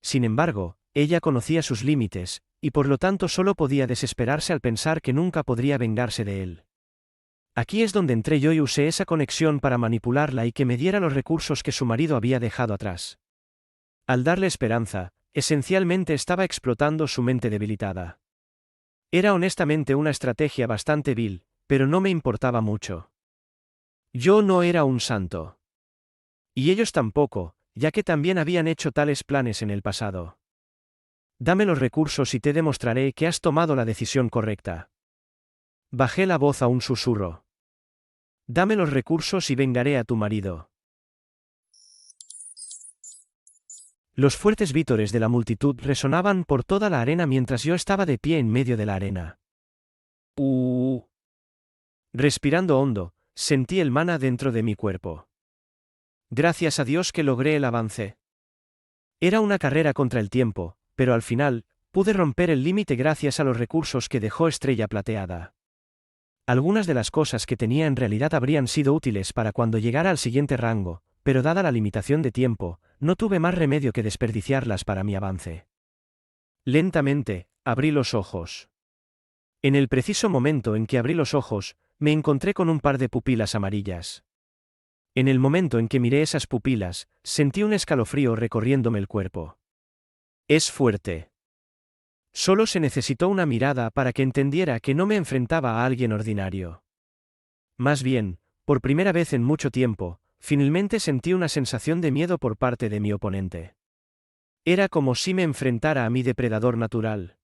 Sin embargo, ella conocía sus límites, y por lo tanto solo podía desesperarse al pensar que nunca podría vengarse de él. Aquí es donde entré yo y usé esa conexión para manipularla y que me diera los recursos que su marido había dejado atrás. Al darle esperanza, esencialmente estaba explotando su mente debilitada. Era honestamente una estrategia bastante vil, pero no me importaba mucho. Yo no era un santo. Y ellos tampoco, ya que también habían hecho tales planes en el pasado. Dame los recursos y te demostraré que has tomado la decisión correcta. Bajé la voz a un susurro. Dame los recursos y vengaré a tu marido. Los fuertes vítores de la multitud resonaban por toda la arena mientras yo estaba de pie en medio de la arena. Respirando hondo, sentí el mana dentro de mi cuerpo. Gracias a Dios que logré el avance. Era una carrera contra el tiempo, pero al final, pude romper el límite gracias a los recursos que dejó Estrella Plateada. Algunas de las cosas que tenía en realidad habrían sido útiles para cuando llegara al siguiente rango, pero dada la limitación de tiempo, no tuve más remedio que desperdiciarlas para mi avance. Lentamente, abrí los ojos. En el preciso momento en que abrí los ojos, me encontré con un par de pupilas amarillas. En el momento en que miré esas pupilas, sentí un escalofrío recorriéndome el cuerpo. Es fuerte. Solo se necesitó una mirada para que entendiera que no me enfrentaba a alguien ordinario. Más bien, por primera vez en mucho tiempo, finalmente sentí una sensación de miedo por parte de mi oponente. Era como si me enfrentara a mi depredador natural.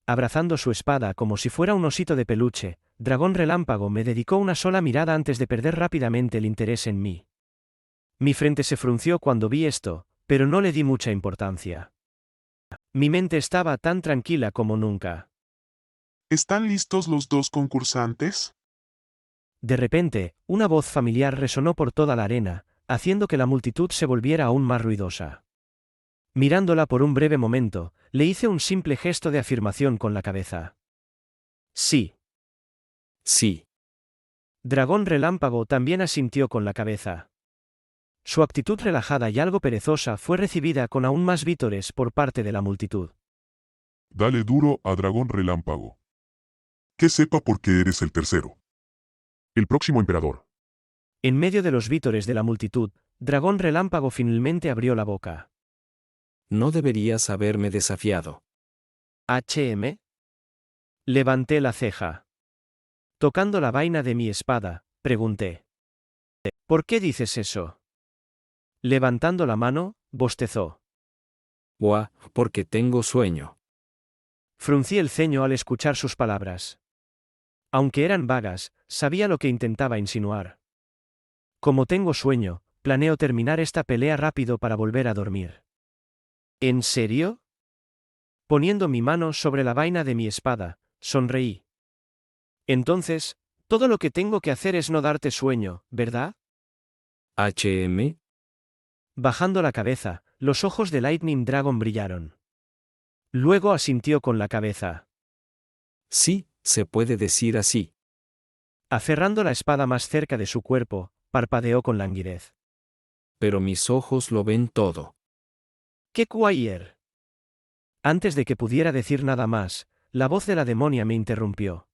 Abrazando su espada como si fuera un osito de peluche, Dragón Relámpago me dedicó una sola mirada antes de perder rápidamente el interés en mí. Mi frente se frunció cuando vi esto, pero no le di mucha importancia. Mi mente estaba tan tranquila como nunca. ¿Están listos los dos concursantes? De repente, una voz familiar resonó por toda la arena, haciendo que la multitud se volviera aún más ruidosa. Mirándola por un breve momento, le hice un simple gesto de afirmación con la cabeza. Sí. Sí. Dragón Relámpago también asintió con la cabeza. Su actitud relajada y algo perezosa fue recibida con aún más vítores por parte de la multitud. Dale duro a Dragón Relámpago. Que sepa por qué eres el tercero. El próximo emperador. En medio de los vítores de la multitud, Dragón Relámpago finalmente abrió la boca. No deberías haberme desafiado. ¿HM? Levanté la ceja. Tocando la vaina de mi espada, pregunté. ¿Por qué dices eso? Levantando la mano, bostezó. Porque tengo sueño. Fruncí el ceño al escuchar sus palabras. Aunque eran vagas, sabía lo que intentaba insinuar. Como tengo sueño, planeo terminar esta pelea rápido para volver a dormir. ¿En serio? Poniendo mi mano sobre la vaina de mi espada, sonreí. Entonces, todo lo que tengo que hacer es no darte sueño, ¿verdad? HM. Bajando la cabeza, los ojos de Lightning Dragon brillaron. Luego asintió con la cabeza. Sí, se puede decir así. Aferrando la espada más cerca de su cuerpo, parpadeó con languidez. Pero mis ojos lo ven todo. ¡Qué cuayer! Antes de que pudiera decir nada más, la voz de la demonia me interrumpió.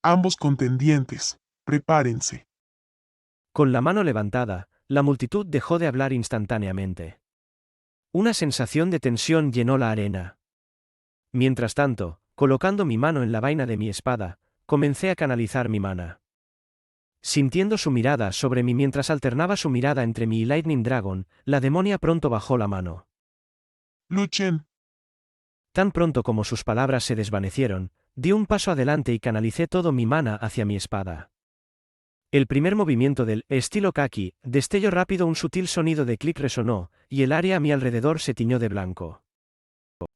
Ambos contendientes, prepárense. Con la mano levantada, la multitud dejó de hablar instantáneamente. Una sensación de tensión llenó la arena. Mientras tanto, colocando mi mano en la vaina de mi espada, comencé a canalizar mi mana. Sintiendo su mirada sobre mí mientras alternaba su mirada entre mí y Lightning Dragon, la demonia pronto bajó la mano. Luchen. Tan pronto como sus palabras se desvanecieron, di un paso adelante y canalicé todo mi mana hacia mi espada. El primer movimiento del estilo Kaki, destello rápido, un sutil sonido de clic resonó, y el área a mi alrededor se tiñó de blanco.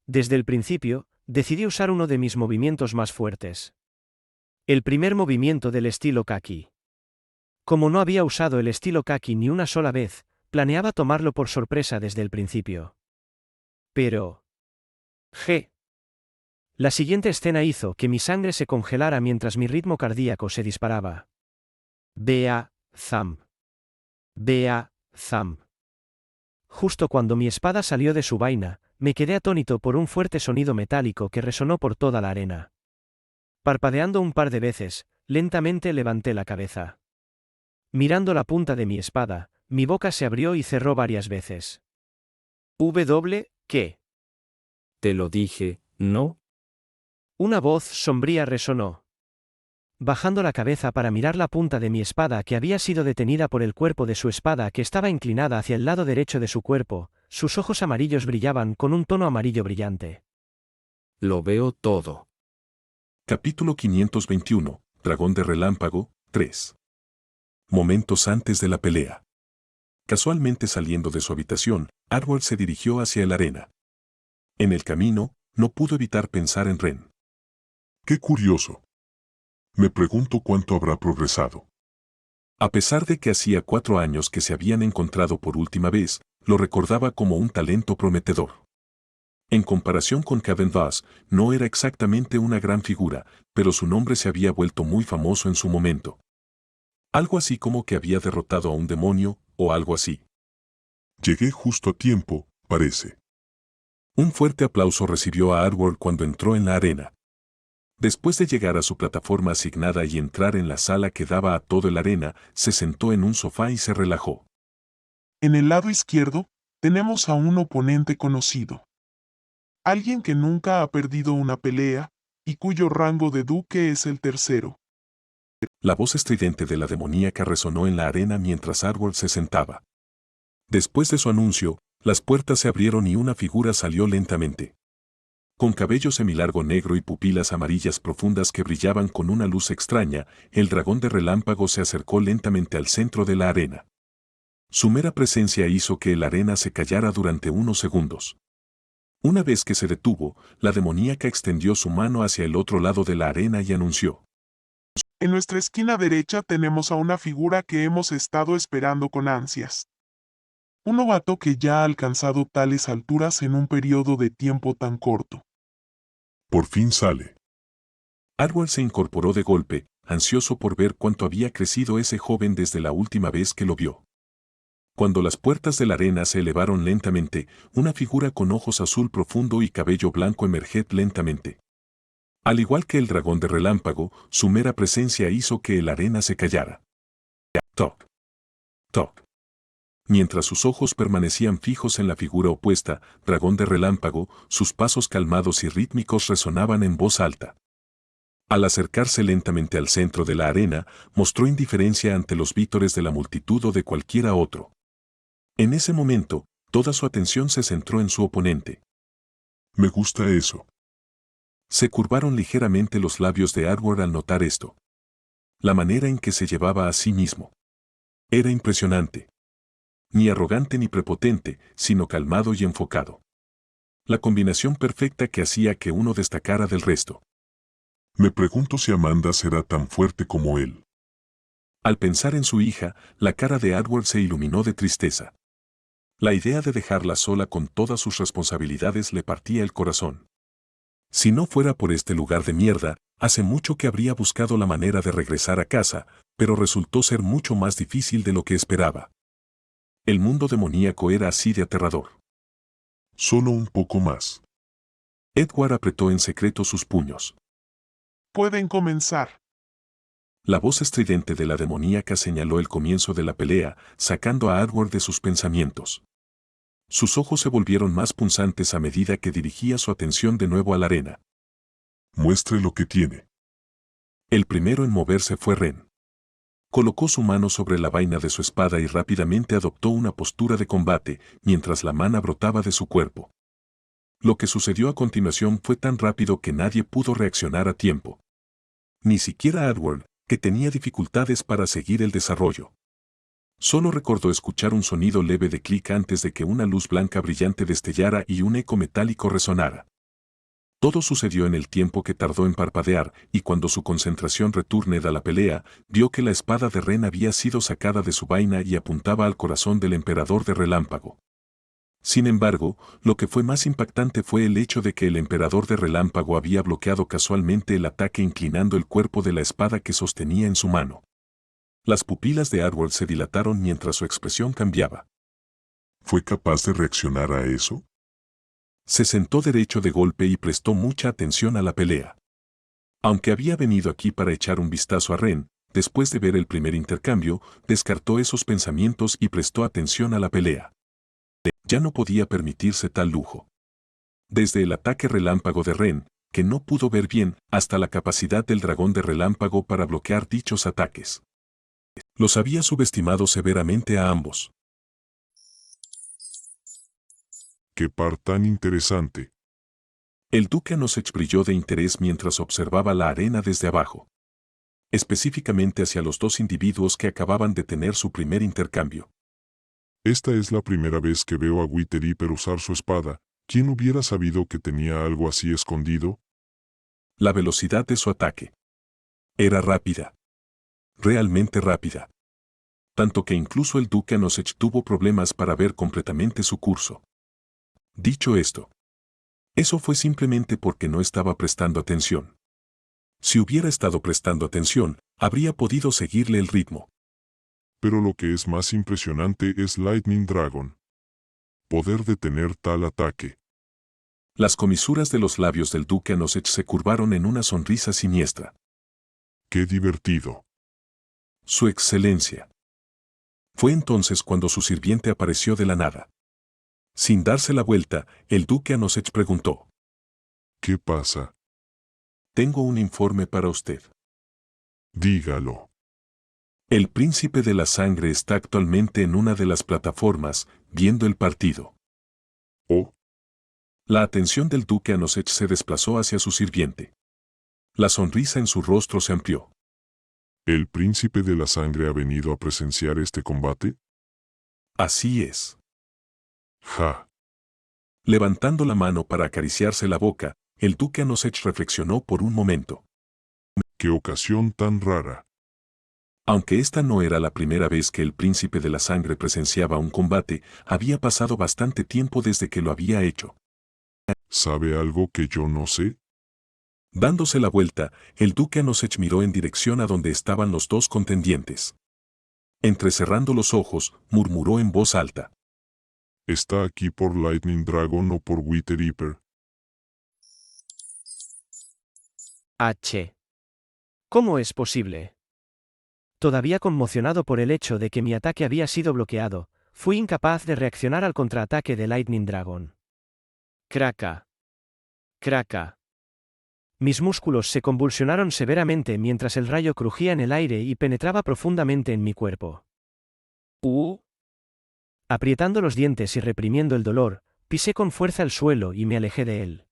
Desde el principio, decidí usar uno de mis movimientos más fuertes. El primer movimiento del estilo Kaki. Como no había usado el estilo Kaki ni una sola vez, planeaba tomarlo por sorpresa desde el principio. Pero... La siguiente escena hizo que mi sangre se congelara mientras mi ritmo cardíaco se disparaba. Bea, zam. Bea, zam. Justo cuando mi espada salió de su vaina, me quedé atónito por un fuerte sonido metálico que resonó por toda la arena. Parpadeando un par de veces, lentamente levanté la cabeza. Mirando la punta de mi espada, mi boca se abrió y cerró varias veces. ¿Qué? Te lo dije, ¿no? Una voz sombría resonó. Bajando la cabeza para mirar la punta de mi espada que había sido detenida por el cuerpo de su espada que estaba inclinada hacia el lado derecho de su cuerpo, sus ojos amarillos brillaban con un tono amarillo brillante. Lo veo todo. Capítulo 521, Dragón de Relámpago, 3. Momentos antes de la pelea. Casualmente saliendo de su habitación, Arward se dirigió hacia la arena. En el camino, no pudo evitar pensar en Ren. Qué curioso. Me pregunto cuánto habrá progresado. A pesar de que hacía 4 años que se habían encontrado por última vez, lo recordaba como un talento prometedor. En comparación con Caven Voss, no era exactamente una gran figura, pero su nombre se había vuelto muy famoso en su momento. Algo así como que había derrotado a un demonio, o algo así. Llegué justo a tiempo, parece. Un fuerte aplauso recibió a Arward cuando entró en la arena. Después de llegar a su plataforma asignada y entrar en la sala que daba a toda la arena, se sentó en un sofá y se relajó. En el lado izquierdo, tenemos a un oponente conocido. Alguien que nunca ha perdido una pelea, y cuyo rango de duque es el tercero. La voz estridente de la demoníaca resonó en la arena mientras Arward se sentaba. Después de su anuncio, las puertas se abrieron y una figura salió lentamente. Con cabello semilargo negro y pupilas amarillas profundas que brillaban con una luz extraña, el dragón de relámpago se acercó lentamente al centro de la arena. Su mera presencia hizo que la arena se callara durante unos segundos. Una vez que se detuvo, la demoníaca extendió su mano hacia el otro lado de la arena y anunció. En nuestra esquina derecha tenemos a una figura que hemos estado esperando con ansias. Un novato que ya ha alcanzado tales alturas en un periodo de tiempo tan corto. Por fin sale. Arward se incorporó de golpe, ansioso por ver cuánto había crecido ese joven desde la última vez que lo vio. Cuando las puertas de la arena se elevaron lentamente, una figura con ojos azul profundo y cabello blanco emergió lentamente. Al igual que el dragón de relámpago, su mera presencia hizo que la arena se callara. Toc. Toc. Mientras sus ojos permanecían fijos en la figura opuesta, dragón de relámpago, sus pasos calmados y rítmicos resonaban en voz alta. Al acercarse lentamente al centro de la arena, mostró indiferencia ante los vítores de la multitud o de cualquiera otro. En ese momento, toda su atención se centró en su oponente. Me gusta eso. Se curvaron ligeramente los labios de Arward al notar esto. La manera en que se llevaba a sí mismo. Era impresionante. Ni arrogante ni prepotente, sino calmado y enfocado. La combinación perfecta que hacía que uno destacara del resto. Me pregunto si Amanda será tan fuerte como él. Al pensar en su hija, la cara de Arward se iluminó de tristeza. La idea de dejarla sola con todas sus responsabilidades le partía el corazón. Si no fuera por este lugar de mierda, hace mucho que habría buscado la manera de regresar a casa, pero resultó ser mucho más difícil de lo que esperaba. El mundo demoníaco era así de aterrador. Solo un poco más. Edward apretó en secreto sus puños. Pueden comenzar. La voz estridente de la demoníaca señaló el comienzo de la pelea, sacando a Edward de sus pensamientos. Sus ojos se volvieron más punzantes a medida que dirigía su atención de nuevo a la arena. Muestre lo que tiene. El primero en moverse fue Ren. Colocó su mano sobre la vaina de su espada y rápidamente adoptó una postura de combate, mientras la mana brotaba de su cuerpo. Lo que sucedió a continuación fue tan rápido que nadie pudo reaccionar a tiempo. Ni siquiera Edward, que tenía dificultades para seguir el desarrollo. Solo recordó escuchar un sonido leve de clic antes de que una luz blanca brillante destellara y un eco metálico resonara. Todo sucedió en el tiempo que tardó en parpadear, y cuando su concentración returnó a la pelea, vio que la espada de Ren había sido sacada de su vaina y apuntaba al corazón del emperador de Relámpago. Sin embargo, lo que fue más impactante fue el hecho de que el emperador de Relámpago había bloqueado casualmente el ataque inclinando el cuerpo de la espada que sostenía en su mano. Las pupilas de Edward se dilataron mientras su expresión cambiaba. ¿Fue capaz de reaccionar a eso? Se sentó derecho de golpe y prestó mucha atención a la pelea. Aunque había venido aquí para echar un vistazo a Ren, después de ver el primer intercambio, descartó esos pensamientos y prestó atención a la pelea. Ya no podía permitirse tal lujo. Desde el ataque relámpago de Ren, que no pudo ver bien, hasta la capacidad del dragón de relámpago para bloquear dichos ataques. Los había subestimado severamente a ambos. ¡Qué par tan interesante! El duque nos brilló de interés mientras observaba la arena desde abajo. Específicamente hacia los dos individuos que acababan de tener su primer intercambio. Esta es la primera vez que veo a Wither usar su espada. ¿Quién hubiera sabido que tenía algo así escondido? La velocidad de su ataque era rápida. Realmente rápida. Tanto que incluso el duque Anosech tuvo problemas para ver completamente su curso. Dicho esto, eso fue simplemente porque no estaba prestando atención. Si hubiera estado prestando atención, habría podido seguirle el ritmo. Pero lo que es más impresionante es Lightning Dragon. Poder detener tal ataque. Las comisuras de los labios del duque Anosech se curvaron en una sonrisa siniestra. ¡Qué divertido! Su excelencia. Fue entonces cuando su sirviente apareció de la nada. Sin darse la vuelta, el duque Anosech preguntó. ¿Qué pasa? Tengo un informe para usted. Dígalo. El príncipe de la sangre está actualmente en una de las plataformas, viendo el partido. ¿Oh? La atención del duque Anosech se desplazó hacia su sirviente. La sonrisa en su rostro se amplió. ¿El príncipe de la sangre ha venido a presenciar este combate? Así es. ¡Ja! Levantando la mano para acariciarse la boca, el duque Anosech reflexionó por un momento. ¡Qué ocasión tan rara! Aunque esta no era la primera vez que el príncipe de la sangre presenciaba un combate, había pasado bastante tiempo desde que lo había hecho. ¿Sabe algo que yo no sé? Dándose la vuelta, el duque Anosech miró en dirección a donde estaban los dos contendientes. Entrecerrando los ojos, murmuró en voz alta. ¿Está aquí por Lightning Dragon o por Wither? H. ¿Cómo es posible? Todavía conmocionado por el hecho de que mi ataque había sido bloqueado, fui incapaz de reaccionar al contraataque de Lightning Dragon. Craca. Craca. Mis músculos se convulsionaron severamente mientras el rayo crujía en el aire y penetraba profundamente en mi cuerpo. Aprietando los dientes y reprimiendo el dolor, pisé con fuerza el suelo y me alejé de él.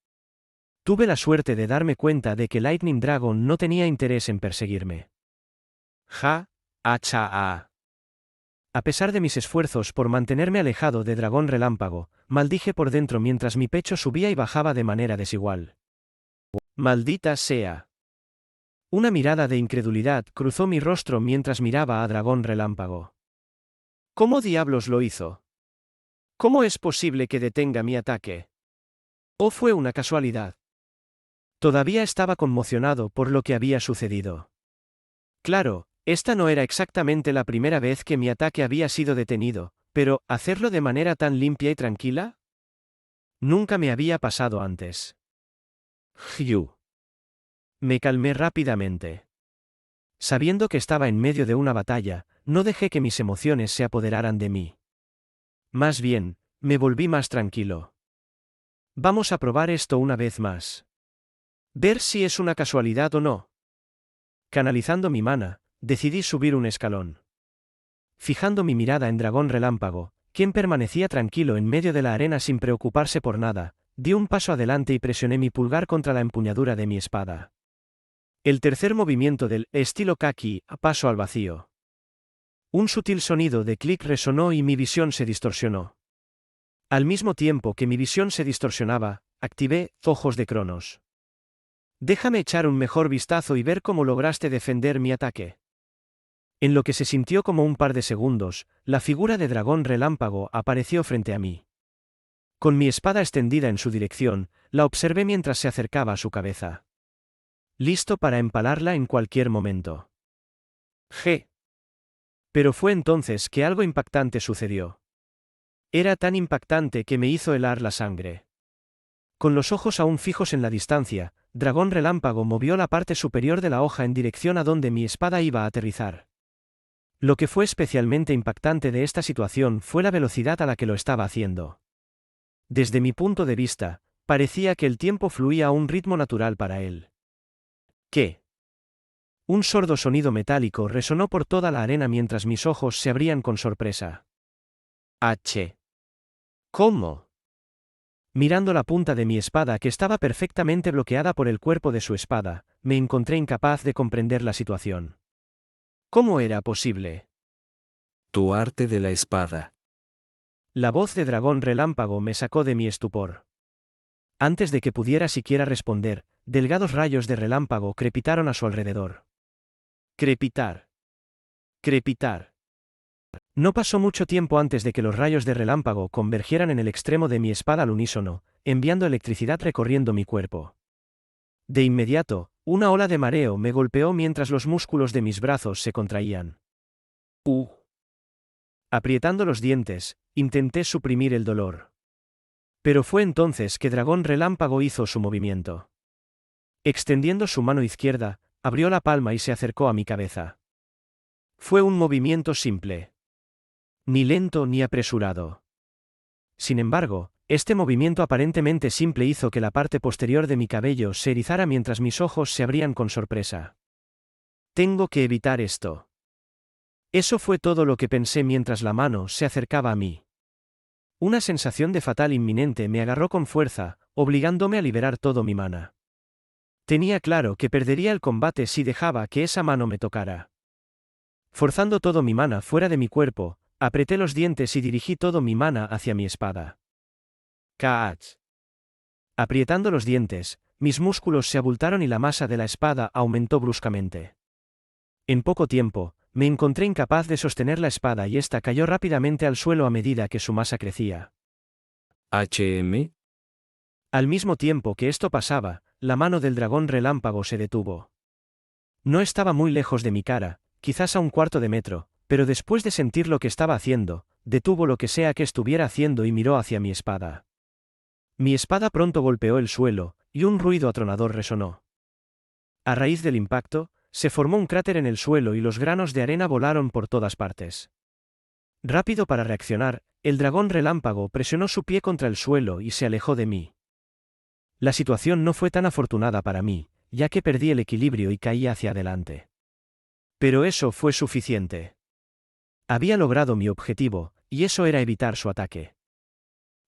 Tuve la suerte de darme cuenta de que Lightning Dragon no tenía interés en perseguirme. A pesar de mis esfuerzos por mantenerme alejado de Dragón Relámpago, maldije por dentro mientras mi pecho subía y bajaba de manera desigual. ¡Maldita sea! Una mirada de incredulidad cruzó mi rostro mientras miraba a Dragón Relámpago. ¿Cómo diablos lo hizo? ¿Cómo es posible que detenga mi ataque? ¿O fue una casualidad? Todavía estaba conmocionado por lo que había sucedido. Claro, esta no era exactamente la primera vez que mi ataque había sido detenido, pero ¿hacerlo de manera tan limpia y tranquila? Nunca me había pasado antes. Hugh. Me calmé rápidamente. Sabiendo que estaba en medio de una batalla, no dejé que mis emociones se apoderaran de mí. Más bien, me volví más tranquilo. Vamos a probar esto una vez más. Ver si es una casualidad o no. Canalizando mi mana, decidí subir un escalón. Fijando mi mirada en Dragón Relámpago, quien permanecía tranquilo en medio de la arena sin preocuparse por nada, di un paso adelante y presioné mi pulgar contra la empuñadura de mi espada. El tercer movimiento del estilo Kaki, paso al vacío. Un sutil sonido de clic resonó y mi visión se distorsionó. Al mismo tiempo que mi visión se distorsionaba, activé Ojos de Cronos. Déjame echar un mejor vistazo y ver cómo lograste defender mi ataque. En lo que se sintió como un par de segundos, la figura de Dragón Relámpago apareció frente a mí. Con mi espada extendida en su dirección, la observé mientras se acercaba a su cabeza. Listo para empalarla en cualquier momento. Pero fue entonces que algo impactante sucedió. Era tan impactante que me hizo helar la sangre. Con los ojos aún fijos en la distancia, Dragón Relámpago movió la parte superior de la hoja en dirección a donde mi espada iba a aterrizar. Lo que fue especialmente impactante de esta situación fue la velocidad a la que lo estaba haciendo. Desde mi punto de vista, parecía que el tiempo fluía a un ritmo natural para él. ¿Qué? Un sordo sonido metálico resonó por toda la arena mientras mis ojos se abrían con sorpresa. ¿Cómo? Mirando la punta de mi espada que estaba perfectamente bloqueada por el cuerpo de su espada, me encontré incapaz de comprender la situación. ¿Cómo era posible? Tu arte de la espada. La voz de Dragón Relámpago me sacó de mi estupor. Antes de que pudiera siquiera responder, delgados rayos de relámpago crepitaron a su alrededor. Crepitar. Crepitar. No pasó mucho tiempo antes de que los rayos de relámpago convergieran en el extremo de mi espada al unísono, enviando electricidad recorriendo mi cuerpo. De inmediato, una ola de mareo me golpeó mientras los músculos de mis brazos se contraían. Aprietando los dientes, intenté suprimir el dolor. Pero fue entonces que Dragón Relámpago hizo su movimiento. Extendiendo su mano izquierda, abrió la palma y se acercó a mi cabeza. Fue un movimiento simple. Ni lento ni apresurado. Sin embargo, este movimiento aparentemente simple hizo que la parte posterior de mi cabello se erizara mientras mis ojos se abrían con sorpresa. Tengo que evitar esto. Eso fue todo lo que pensé mientras la mano se acercaba a mí. Una sensación de fatal inminente me agarró con fuerza, obligándome a liberar todo mi mana. Tenía claro que perdería el combate si dejaba que esa mano me tocara. Forzando todo mi mana fuera de mi cuerpo, apreté los dientes y dirigí todo mi mana hacia mi espada. ¡Catch! Aprietando los dientes, mis músculos se abultaron y la masa de la espada aumentó bruscamente. En poco tiempo, me encontré incapaz de sostener la espada y ésta cayó rápidamente al suelo a medida que su masa crecía. HM. Al mismo tiempo que esto pasaba, la mano del Dragón Relámpago se detuvo. No estaba muy lejos de mi cara, quizás a 1/4 de metro, pero después de sentir lo que estaba haciendo, detuvo lo que sea que estuviera haciendo y miró hacia mi espada. Mi espada pronto golpeó el suelo, y un ruido atronador resonó. A raíz del impacto, se formó un cráter en el suelo y los granos de arena volaron por todas partes. Rápido para reaccionar, el Dragón Relámpago presionó su pie contra el suelo y se alejó de mí. La situación no fue tan afortunada para mí, ya que perdí el equilibrio y caí hacia adelante. Pero eso fue suficiente. Había logrado mi objetivo, y eso era evitar su ataque.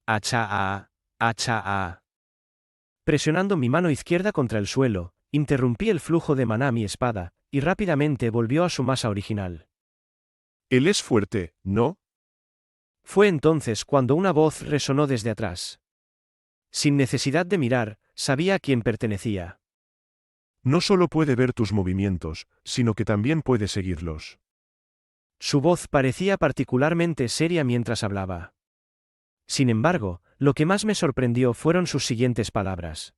¡Hacha! Presionando mi mano izquierda contra el suelo, interrumpí el flujo de maná a mi espada, y rápidamente volvió a su masa original. Él es fuerte, ¿no? Fue entonces cuando una voz resonó desde atrás. Sin necesidad de mirar, sabía a quién pertenecía. No solo puede ver tus movimientos, sino que también puede seguirlos. Su voz parecía particularmente seria mientras hablaba. Sin embargo, lo que más me sorprendió fueron sus siguientes palabras.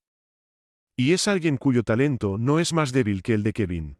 Y es alguien cuyo talento no es más débil que el de Kevin.